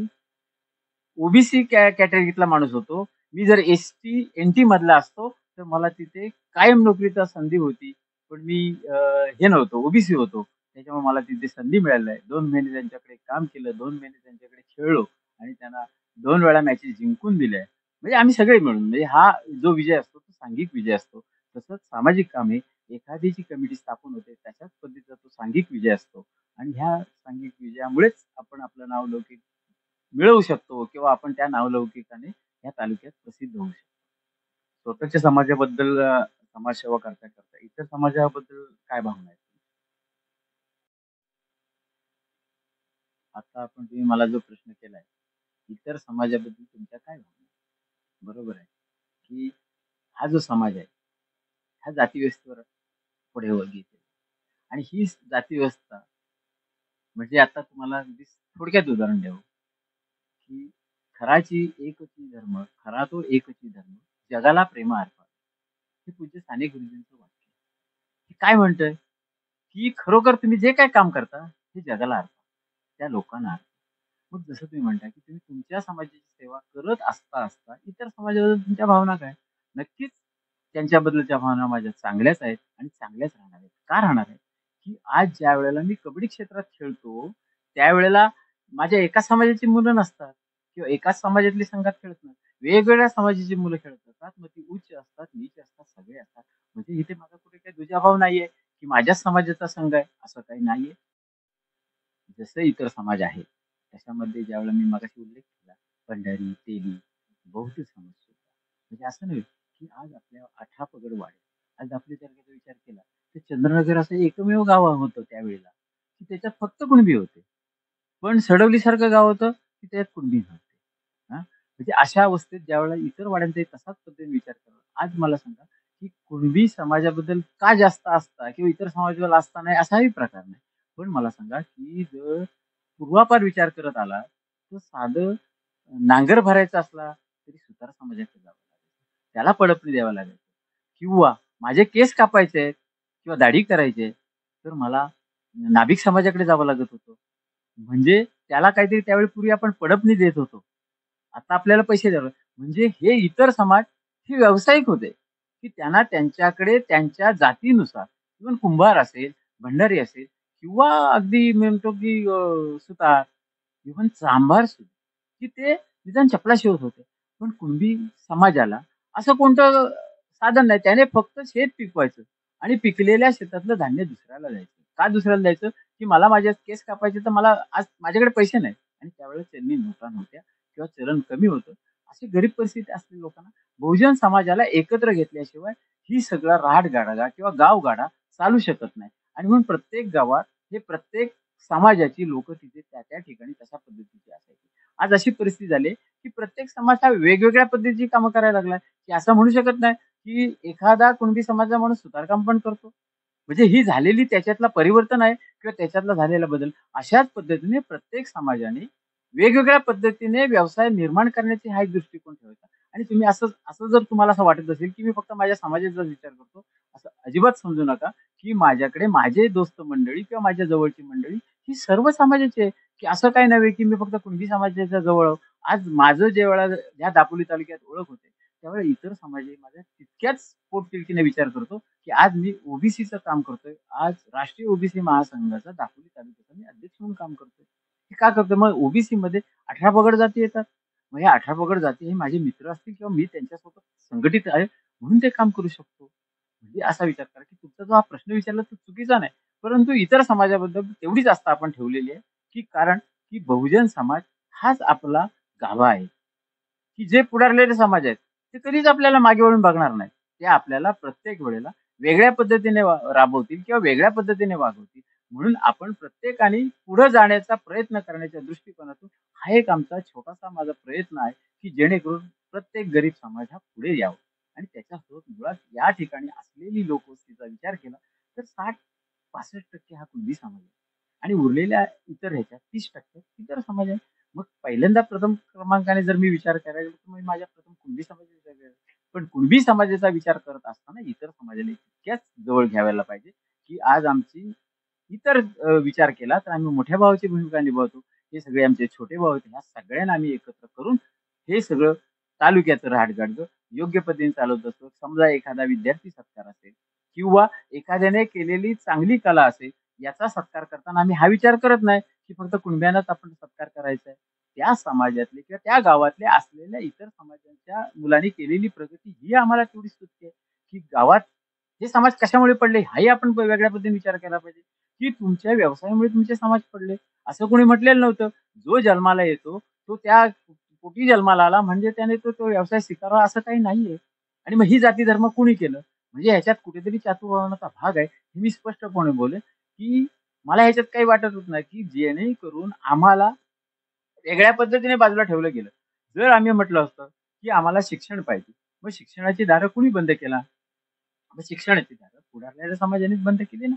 ओबीसी कॅटेगरीतला माणूस होतो. मी जर एस-टी, एन-टी मधला असतो, तर मला तिथे कायम नोकरीची संधी होती. पण मी हे नव्हतो, ओबीसी होतो. त्याच्यामुळे मला तिथे संधी मिळाली नाही. 2 महिने त्यांच्याकडे काम केलं, 2 महिने त्यांच्याकडे खेळलो आणि त्यांना 2 वेळा मॅचेस जिंकून दिल्या. म्हणजे आम्ही सगळे मिळून म्हणजे हा जो विजय असतो, तो सांघिक विजय असतो. तसंच सामाजिक कामे एखादी जी कमिटी स्थापन होते, तशाच पद्धतीचा तो सांघिक विजय असतो आणि ह्या सांघिक विजयामुळेच आपण आपलं नाव लौकिक मिळवू शकतो किंवा आपण त्या नावलौकिकाने या तालुक्यात प्रसिद्ध होऊ शकतो. स्वतःच्या समाजाबद्दल समाजसेवा करता-करता इतर समाजाबद्दल काय भावना आहेत? आता तुम्ही मला जो प्रश्न केलाय, इतर समाजाबद्दल तुमच्या काय भावना आहेत? बरोबर आहे, की हा जो समाज आहे, ह्या जातीव्यवस्थेवर पुढे गेलेला आणि ही जातीव्यवस्था म्हणजे आता तुम्हाला अगदी थोडक्यात उदाहरण द्यावं, की खराची एकची धर्म, खरा तो एकची धर्म, जगाला प्रेमा अर्पा. हे पूज्य साने गुरुजींचं वाक्य आहे. हे काय म्हणतंय? की खरोखर तुम्ही जे काही काम करता, ते जगाला अर्पा. त्या लोकांना अर्पा. मग जसं तुम्ही म्हणता, की तुम्ही तुमच्या समाजाची सेवा करत असता इतर समाजाबद्दल तुमच्या भावना काय? नक्कीच त्यांच्याबद्दलच्या भावना माझ्या चांगल्याच आहेत आणि चांगल्याच राहणार आहेत. का राहणार आहेत? की आज ज्यावेळेला मी कबड्डी क्षेत्रात खेळतो, त्यावेळेला माझ्या एकाच समाजाची मुलं नसतात किंवा एकाच समाजातली संघात खेळत नाही. वेगवेगळ्या समाजाची मुलं खेळत असतात. मग ती उच्च असतात, नीच असतात, सगळे असतात. म्हणजे इथे माझा कुठे काही दुजाभाव नाहीये, की माझ्याच समाजाचा संघ आहे, असं काही नाहीये. जसे इतर समाज आहेत, त्याच्यामध्ये ज्यावेळेला मी मगाशी उल्लेख केला, पंढरी, तेली, बौद्ध समाज सुद्धा. म्हणजे असं नव्हे, की आज आपल्या 18 पगड वाड्या. आज आपल्या तालुक्याचा विचार केला, तर चंद्रनगर असं एकमेव गाव होतं त्यावेळेला, की त्याच्यात फक्त कुणबी होते. पण सडवलीसारखं गाव होतं, की त्यात कुणबी नव्हते. हां, म्हणजे अशा अवस्थेत ज्यावेळेला इतर वाड्यांचाही तसाच पद्धतीने विचार करा. आज मला सांगा, की कुणबी समाजाबद्दल का जास्त आस्था किंवा इतर समाजाबद्दल आस्था नाही असाही प्रकार नाही. पण मला सांगा, की जर पूर्वापार विचार करत आला, तर साधं नांगर भरायचा असला, तरी सुतार समाजाकडे जावं लागायचं. त्याला पडपणी द्यावं लागायचं. किंवा माझे केस कापायचे आहेत किंवा दाढी करायची आहे, तर मला नाभिक समाजाकडे जावं लागत होतं. म्हणजे त्याला काहीतरी त्यावेळी पूर्वी आपण पडपणी देत होतो. आता आपल्याला पैसे द्यावे. म्हणजे हे इतर समाज हे व्यावसायिक होते, की त्यांना त्यांच्याकडे त्यांच्या जातीनुसार इव्हन कुंभार असेल, भंडारी असेल किंवा अगदी मी म्हणतो की सुतार, इव्हन चांभार सुद्धा, की ते निदान चपला शिवत होते. पण कुणबी समाजाला असं कोणतं साधन नाही. त्याने फक्त शेत पिकवायचं आणि पिकलेल्या शेतातलं धान्य दुसऱ्याला द्यायचं. का दुसऱ्याला द्यायचं? की मला माझे केस कापायचे तर मला आज माझ्याकडे पैसे नाहीत आणि त्यावेळेस त्यांनी नोटा नव्हत्या किंवा चलन कमी होतं. अशी गरीब परिस्थिती असलेल्या लोकांना बहुजन समाजाला एकत्र घेतल्याशिवाय ही सगळा राहाडगाडा किंवा गावगाडा चालू शकत नाही आणि म्हणून प्रत्येक गावात हे प्रत्येक समाजाची लोकं तिथे त्या ठिकाणी तशा पद्धतीची असायची. आज अशी परिस्थिती झाली, की प्रत्येक समाज हा वेगवेगळ्या पद्धतीची कामं करायला लागलाय, की असं म्हणू शकत नाही, की एखादा कुणबी समाजाचा माणूस सुतारकाम पण करतो. म्हणजे ही झालेली त्याच्यातला परिवर्तन आहे किंवा त्याच्यातला झालेला बदल. अशाच पद्धतीने प्रत्येक समाजाने वेगवेगळ्या पद्धतीने व्यवसाय निर्माण करण्याची हा एक दृष्टिकोन ठेवायचा. आणि तुम्ही असं असं जर तुम्हाला असं वाटत असेल, की मी फक्त माझ्या समाजाचाच विचार करतो, असं अजिबात समजू नका, की माझ्याकडे माझे दोस्त मंडळी किंवा माझ्या जवळची मंडळी ही सर्व समाजाची आहे, की असं काही नव्हे, की मी फक्त कुणबी समाजाच्या जवळ आहो. आज माझं ज्यावेळेला या दापोली तालुक्यात ओळख होते, त्यावेळेला इतर समाजही माझ्या तितक्याच पोटतिडकीने विचार करतो, की आज मी ओबीसीचं काम करतोय. आज राष्ट्रीय ओबीसी महासंघाचा दापोली तालुक्याचा मी अध्यक्ष म्हणून काम करतोय. हे का करतोय? मग ओबीसीमध्ये 18 पगड जाती येतात. मग ह्या 18 पगड जाती हे माझे मित्र असतील किंवा मी त्यांच्यासोबत संघटित आहे म्हणून ते काम करू शकतो. म्हणजे असा विचार करा, की तुमचा जो हा प्रश्न विचारला तो चुकीचा नाही. परंतु इतर समाजाबद्दल तेवढीच आस्था आपण ठेवलेली आहे, की कारण की बहुजन समाज हाच आपला गाभा आहे. की जे पुढारलेले समाज आहेत, ते कधीच आपल्याला मागे वळून बघणार नाहीत. ते आपल्याला प्रत्येक वेळेला वेगळ्या पद्धतीने राबवतील किंवा वेगळ्या पद्धतीने वागवतील. म्हणून आपण प्रत्येकाने पुढे जाण्याचा प्रयत्न करण्याच्या दृष्टिकोनातून हा एक आमचा छोटासा माझा प्रयत्न आहे, की जेणेकरून प्रत्येक गरीब समाज हा पुढे यावा आणि त्याच्यासोबत मुळात या ठिकाणी असलेली लोकवस्तीचा विचार केला तर 60-65% हा कुणबी समाज आहे आणि उरलेल्या इतर ह्याच्यात 30% इतर समाज आहे. मग पहिल्यांदा प्रथम क्रमांकाने जर मी विचार करायला गेलो, तर मग माझ्या प्रथम कुणबी समाजाचा विचार करायचा. पण कुणबी समाजाचा विचार करत असताना इतर समाजाला तितक्याच जवळ घ्यायला पाहिजे, की आज आमची इतर विचार केला तर आम्ही मोठ्या भावाची भूमिका निभावतो. हे सगळे आमचे छोटे भाऊ आहेत. ह्या सगळ्यांना आम्ही एकत्र करून हे सगळं तालुक्याचं राहटगाडगं योग्य पद्धतीने चालवत असतो. समजा एखादा विद्यार्थी सत्कार असेल किंवा एखाद्याने केलेली चांगली कला असेल, याचा सत्कार करताना आम्ही हा विचार करत नाही, की फक्त कुणब्यानाच आपण सत्कार करायचा आहे. त्या समाजातले किंवा त्या गावातले असलेल्या इतर समाजांच्या मुलांनी केलेली प्रगती ही आम्हाला तेवढीच स्तुत्य आहे, की गावात हे समाज कशामुळे पडले हाही आपण वेगळ्या पद्धतीने विचार केला पाहिजे, की तुमच्या व्यवसायामुळे तुमचे समाज पडले. असं कोणी म्हटलेलं नव्हतं. जो जन्माला येतो, तो त्या पोटी जन्माला आला म्हणजे त्याने तो व्यवसाय स्वीकारावा असं काही नाहीये. आणि मग ही जाती धर्म कुणी केलं? म्हणजे ह्याच्यात कुठेतरी चातुर्वर्ण्याचा भाग आहे. हे मी स्पष्टपणे बोलेन, की मला ह्याच्यात काही वाटतच नाही, की जेणेकरून आम्हाला वेगळ्या पद्धतीने बाजूला ठेवलं गेलं. जर आम्ही म्हटलं असतं, की आम्हाला शिक्षण पाहिजे, मग शिक्षणाची दारं कुणी बंद केला? मग शिक्षणाची दारं पुढारलेल्या समाजानेच बंद केली ना.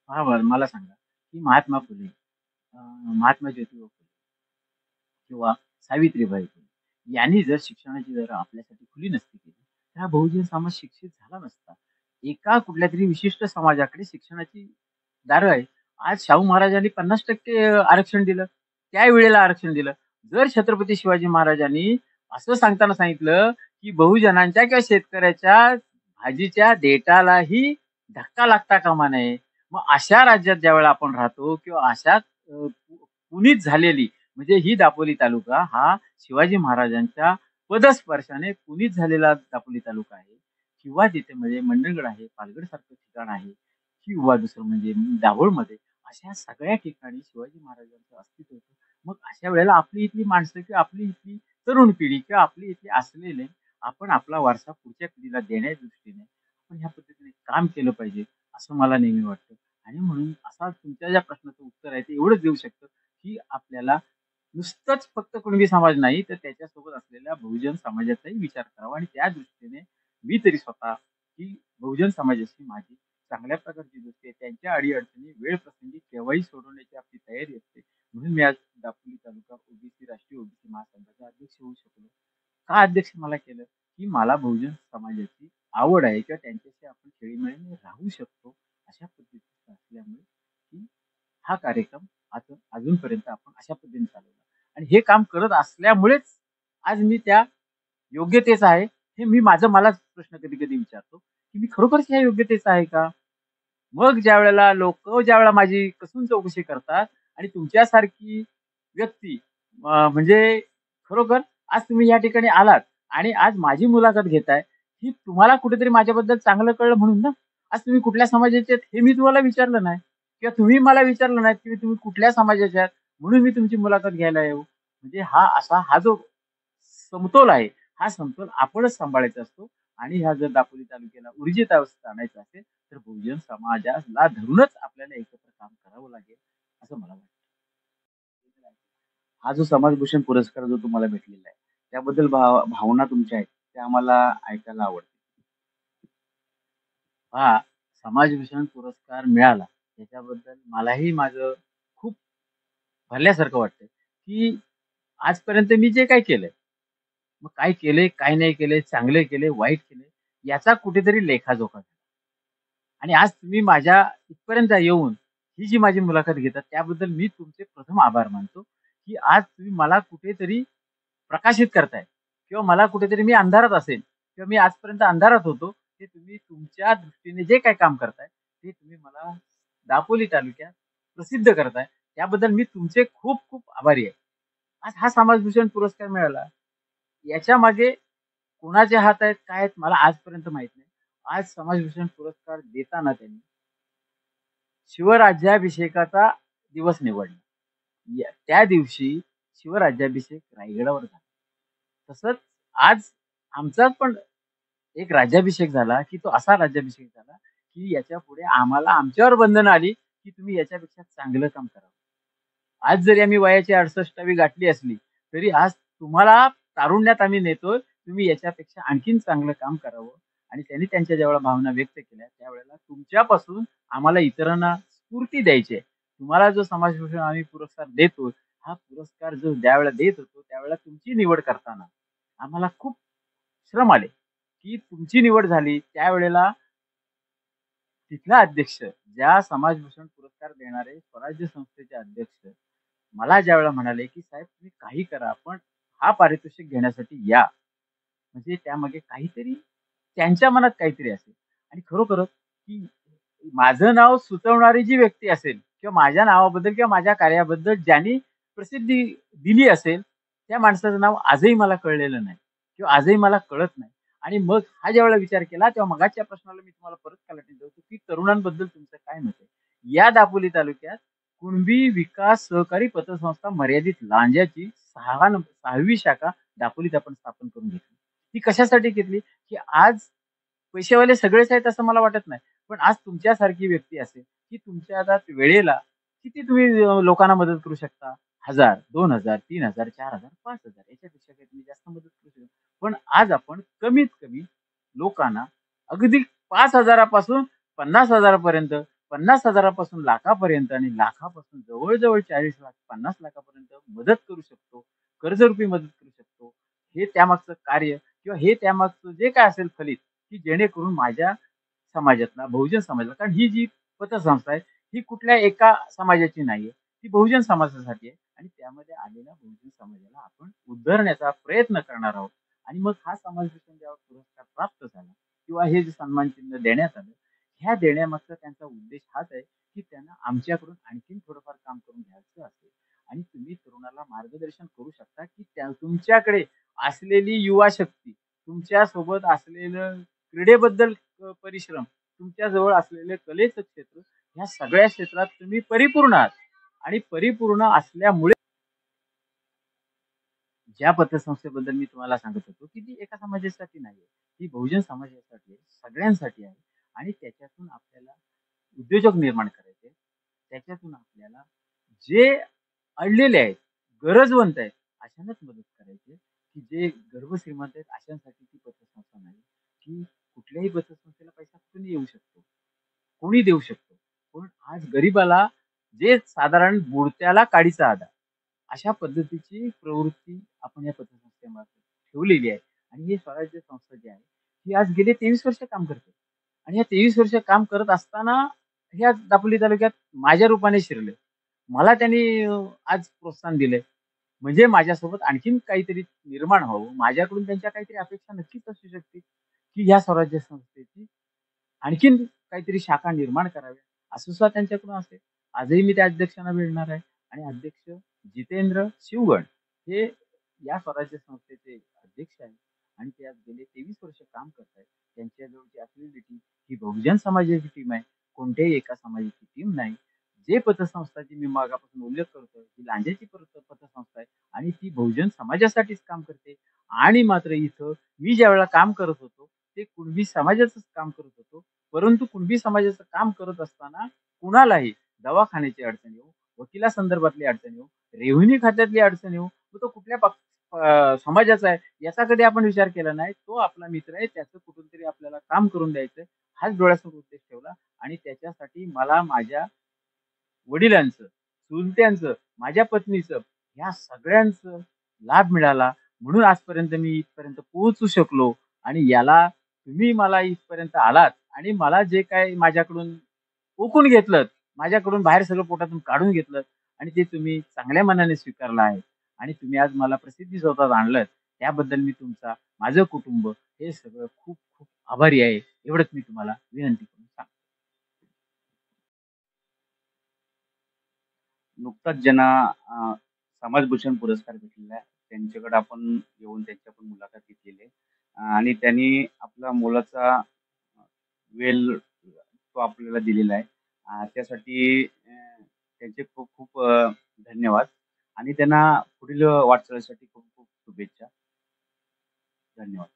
पहा बरं मला सांगा, की महात्मा फुले, महात्मा ज्योतिबा फुले किंवा सावित्रीबाई फुले यांनी जर शिक्षणाची दारं आपल्यासाठी खुली नसती केली, तर हा बहुजन समाज शिक्षित झाला नसता. एका कुठल्यातरी विशिष्ट समाजाकडे शिक्षणाची दारं आहे. आज शाहू महाराजांनी 50% आरक्षण दिलं. त्यावेळेला आरक्षण दिलं. जर छत्रपती शिवाजी महाराजांनी असं सांगताना सांगितलं, की बहुजनांच्या किंवा शेतकऱ्याच्या भाजीच्या देठालाही धक्का लागता कामा नये. मग अशा राज्यात ज्यावेळेला आपण राहतो किंवा अशा पुनीत झालेली म्हणजे ही दापोली तालुका हा शिवाजी महाराजांच्या पदस्पर्शाने पुनीत झालेला दापोली तालुका आहे किंवा तिथे म्हणजे मंडणगड आहे, पालगड-सारखं ठिकाण आहे किंवा दुसरं म्हणजे दाभोळमध्ये अशा सगळ्या ठिकाणी शिवाजी महाराजांचं अस्तित्व होतं. मग अशा वेळेला आपली इथली माणसं किंवा आपली इथली तरुण पिढी किंवा आपली इथली असलेले आपण आपला वारसा पुढच्या पिढीला देण्याच्या दृष्टीने आपण ह्या पद्धतीने काम केलं पाहिजे, असं मला नेहमी वाटतं. आणि म्हणून असा तुमच्या ज्या प्रश्नाचं उत्तर आहे ते एवढंच देऊ शकतो, की आपल्याला नुसतंच फक्त कुणबी समाज नाही, तर त्याच्यासोबत असलेल्या बहुजन समाजाचाही विचार करावा आणि त्या दृष्टीने मी तरी स्वतः की बहुजन समाजाशी माझी चांगल्या प्रकारची दोस्ती आहे. त्यांच्या अडी-अडचणी वेळप्रसंगी केव्हाही सोडवण्याची आपली तयारी असते. म्हणून मी आज दापोली तालुका ओबीसी राष्ट्रीय ओबीसी महासंघाचा अध्यक्ष होऊ शकलो. का अध्यक्ष मला केलं? की मला बहुजन समाजाची आवड आहे किंवा त्यांच्याशी आपण खेळीमेळीने राहू शकतो, अशा पद्धतीचं असल्यामुळे की हा कार्यक्रम अजूनपर्यंत आपण अशा पद्धतीने चालवला आणि हे काम करत असल्यामुळेच आज मी त्या योग्यतेचा आहे, हे मी मलाच प्रश्न कधी-कधी विचारतो, की मी खरोखरच या योग्यतेचा आहे का? मग ज्यावेळेला लोकं ज्यावेळेला माझी कसून चौकशी करतात आणि तुमच्यासारखी व्यक्ती म्हणजे खरोखर आज तुम्ही या ठिकाणी आलात आणि आज माझी मुलाखत घेताय, ही तुम्हाला कुठेतरी माझ्याबद्दल चांगलं कळलं म्हणून ना. आज तुम्ही कुठल्या समाजाचे आहेत हे मी तुम्हाला विचारलं नाही किंवा तुम्ही मला विचारलं नाहीत, की तुम्ही कुठल्या समाजाचे आहात म्हणून मी तुमची मुलाखत घ्यायला येऊ. म्हणजे हा जो समतोल आहे, हा समतोल आपणच सांभाळायचा असतो आणि ह्या जर दापोली तालुक्याला ऊर्जित अवस्थेत आणायचं असेल, तर बहुजन समाजाला धरूनच आपल्याला एकत्र काम करावं लागेल, असं मला वाटतं. हा जो समाजभूषण पुरस्कार जो तुम्हाला भेटलेला आहे, त्याबद्दल भावना तुमच्या आहेत, त्या आम्हाला ऐकायला आवडतील. हा समाजभूषण पुरस्कार मिळाला, त्याच्याबद्दल मलाही माझं खूप भरल्यासारखं वाटतंय, की आजपर्यंत मी जे काही केलंय, मग काय केलंय, काय नाही केलंय, चांगलं केलंय, वाईट केलंय, याचा कुठेतरी लेखाजोखा केला. आणि आज तुम्ही माझ्या इथपर्यंत येऊन ही जी माझी मुलाखत घेतात, त्याबद्दल मी तुमचे प्रथम आभार मानतो, की आज तुम्ही मला कुठेतरी प्रकाशित करताय किंवा मला कुठेतरी मी अंधारात असेल किंवा मी आजपर्यंत अंधारात होतो, ते तुम्ही तुमच्या दृष्टीने जे काही काम करताय, ते तुम्ही मला दापोली तालुक्यात प्रसिद्ध करताय. त्याबद्दल मी तुमचे खूप खूप आभारी आहे. आज हा समाजभूषण पुरस्कार मिळाला. याच्यामागे कोणाचे हात आहेत, काय आहेत मला आजपर्यंत माहीत नाही. आज समाजभूषण पुरस्कार देताना त्यांनी शिवराज्याभिषेकाचा दिवस निवडला. त्या दिवशी शिवराज्याभिषेक रायगडावर झाला. तसंच आज आमचा पण एक राज्याभिषेक झाला, की तो असा राज्याभिषेक झाला, की याच्यापुढे आम्हाला आमच्यावर बंधनं आली, की तुम्ही याच्यापेक्षा चांगलं काम करावं. आज जरी आम्ही वयाची 68वी गाठली असली, तरी आज तुम्हाला तारुण्यात आम्ही नेतोय. तुम्ही याच्यापेक्षा आणखीन चांगलं काम करावं आणि त्यांनी त्यांच्या ज्यावेळेला भावना व्यक्त केल्या, त्यावेळेला तुमच्यापासून आम्हाला इतरांना स्फूर्ती द्यायची आहे. तुम्हाला जो समाजभूषण आम्ही पुरस्कार देतो, हा पुरस्कार जो ज्यावेळेला देत होतो, त्यावेळेला तुमची निवड करताना आम्हाला खूप श्रम आले, की तुमची निवड झाली त्यावेळेला तिथला अध्यक्ष, ज्या समाजभूषण पुरस्कार देणारे स्वराज्य संस्थेचे अध्यक्ष मला ज्यावेळेला म्हणाले, की "साहेब तुम्ही काही करा, पण हा पारितोषिक घेण्यासाठी या." म्हणजे त्यामागे काहीतरी त्यांच्या मनात काहीतरी असेल आणि खरोखरच की माझं नाव सुचवणारी जी व्यक्ती असेल किंवा माझ्या नावाबद्दल किंवा माझ्या कार्याबद्दल ज्यांनी प्रसिद्धी दिली असेल, त्या माणसाचं नाव आजही मला कळलेलं नाही किंवा आजही मला कळत नाही. आणि मग हा ज्यावेळेला विचार केला, तेव्हा मगाचच्या प्रश्नाला मी तुम्हाला परत कलाटणी देतो, की तरुणांबद्दल तुमचं काय मत आहे? या दापोली तालुक्यात कुणबी विकास सहकारी पतसंस्था मर्यादित लांज्याची 6वी शाखा दापोलीत आपण स्थापन करून घेतली. ती कशासाठी घेतली, की आज पैसेवाले सगळेच आहेत असं मला वाटत नाही. पण आज तुमच्यासारखी व्यक्ती असेल, की तुमच्या आता वेळेला किती तुम्ही लोकांना मदत करू शकता? 1000, 2000, 3000, 4000, 5000 याच्यापेक्षा काही तुम्ही जास्त मदत करू शकता. पण आज आपण कमीत कमी लोकांना अगदी 5,000 पासून 50,000 पर्यंत, 50,000 पासून लाखापर्यंत आणि लाखापासून जवळ-जवळ 40 लाख, 50 लाखापर्यंत मदत करू शकतो. कर्जरूपी मदत करू शकतो. हे त्यामागचं कार्य किंवा हे त्यामागचं जे काय असेल फलित, की जेणेकरून माझ्या समाजातला, बहुजन समाजाला कारण ही जी पतसंस्था आहे, ही कुठल्या एका समाजाची नाहीये. ती बहुजन समाजासाठी आहे आणि त्यामध्ये आलेल्या बहुजन समाजाला आपण उद्धरण्याचा प्रयत्न करणार आहोत. आणि मग हा समाजभूषण जेव्हा पुरस्कार प्राप्त झाला किंवा हे जे सन्मान चिन्ह देण्यात आलं, ह्या देण्यामागचा त्यांचा उद्देश हाच आहे, की त्यांना आमच्याकडून आणखीन थोडंफार काम करून घ्यायचं असेल आणि तुम्ही तरुणाला मार्गदर्शन करू शकता, की तुमच्याकडे असलेली युवा शक्ती, तुमच्यासोबत असलेलं क्रीडेबद्दल परिश्रम, तुमच्याजवळ असलेले कलेचं क्षेत्र, ह्या सगळ्या क्षेत्रात तुम्ही परिपूर्ण आहात आणि परिपूर्ण असल्यामुळे ज्या पतसंस्थेबद्दल मी तुम्हाला सांगत होतो, की ती एका समाजासाठी नाहीये. ती बहुजन समाजासाठी आहे, सगळ्यांसाठी आहे आणि त्याच्यातून आपल्याला उद्योजक निर्माण करायचे आहेत. त्याच्यातून आपल्याला जे अडलेले आहेत, गरजवंत आहेत, अशांनाच मदत करायची, की जे गर्भश्रीमंत आहेत अशांसाठी ती पतसंस्था नाही, की कुठल्याही पतसंस्थेला पैसा कुठूनही येऊ शकतो. कोणी देऊ शकतो. पण आज गरीबाला जे साधारण बुडत्याला काडीचा आधार, अशा पद्धतीची प्रवृत्ती आपण या पतसंस्थेमार्फत ठेवलेली आहे. आणि ही स्वराज्य संस्था जी आहे, ही आज गेले 23 वर्ष काम करते. आणि या 23 वर्ष काम करत असताना ह्या दापोली तालुक्यात माझ्या रूपाने शिरले. मला त्यांनी आज प्रोत्साहन दिलंय. म्हणजे माझ्यासोबत आणखीन काहीतरी निर्माण व्हावं. माझ्याकडून त्यांच्या काहीतरी अपेक्षा नक्कीच असू शकते, की ह्या स्वराज्य संस्थेची आणखीन काहीतरी शाखा निर्माण कराव्या, असं सुद्धा त्यांच्याकडून असेल. आजही मी त्या अध्यक्षांना भेटणार आहे आणि अध्यक्ष जितेंद्र शिवगण हे या स्वराज्य संस्थेचे अध्यक्ष आहेत आणि ते आज गेले 23 वर्ष काम करत आहेत. त्यांच्याजवळची असलेली टीम ही बहुजन समाजाची टीम आहे. कोणत्याही एका समाजाची टीम नाही. जे पतसंस्थाची मी मागापासून उल्लेख करतोय, ही लांजेची पतसंस्था आहे आणि ती बहुजन समाजासाठीच काम करते. आणि मात्र इथं मी ज्यावेळेला काम करत होतो, ते कुणबी समाजाचंच काम करत होतो. परंतु कुणबी समाजाचं काम करत असताना कुणालाही दवाखान्याची अडचण येऊ, वकिलासंदर्भातली अडचण येऊ, रेव्हेन्यू खात्यातली अडचण येऊ, मग तो कुठल्या समाजाचा आहे याचा कधी आपण विचार केला नाही. तो आपला मित्र आहे, त्याचं कुठून तरी आपल्याला काम करून द्यायचंय, हाच डोळ्यासमोर उद्देश ठेवला आणि त्याच्यासाठी मला माझ्या वडिलांचं, चुलत्यांचं, माझ्या पत्नीचं, ह्या सगळ्यांचं लाभ मिळाला. म्हणून आजपर्यंत मी इथपर्यंत पोहोचू शकलो आणि याला तुम्ही मला इथपर्यंत आलात आणि मला जे काही माझ्याकडून ओकून घेतलत, माझ्याकडून बाहेर सगळं पोटातून काढून घेतलत आणि ते तुम्ही चांगल्या मनाने स्वीकारलं आहे आणि तुम्ही आज मला प्रसिद्धी शोधात आणलत. त्याबद्दल मी तुमचा, माझं कुटुंब हे सगळं खूप खूप आभारी आहे. एवढंच मी तुम्हाला विनंती करून सांगतो. नुकताच ज्यांना समाजभूषण पुरस्कार भेटलेला आहे, त्यांच्याकडे आपण येऊन त्यांची आपण मुलाखत घेतलेली आहे. आणि त्यांनी आपला मोलाचा वेळ तो आपल्याला दिलेला आहे. त्यासाठी त्यांचे खूप खूप धन्यवाद आणि त्यांना पुढील वाटचालीसाठी खूप खूप शुभेच्छा. धन्यवाद.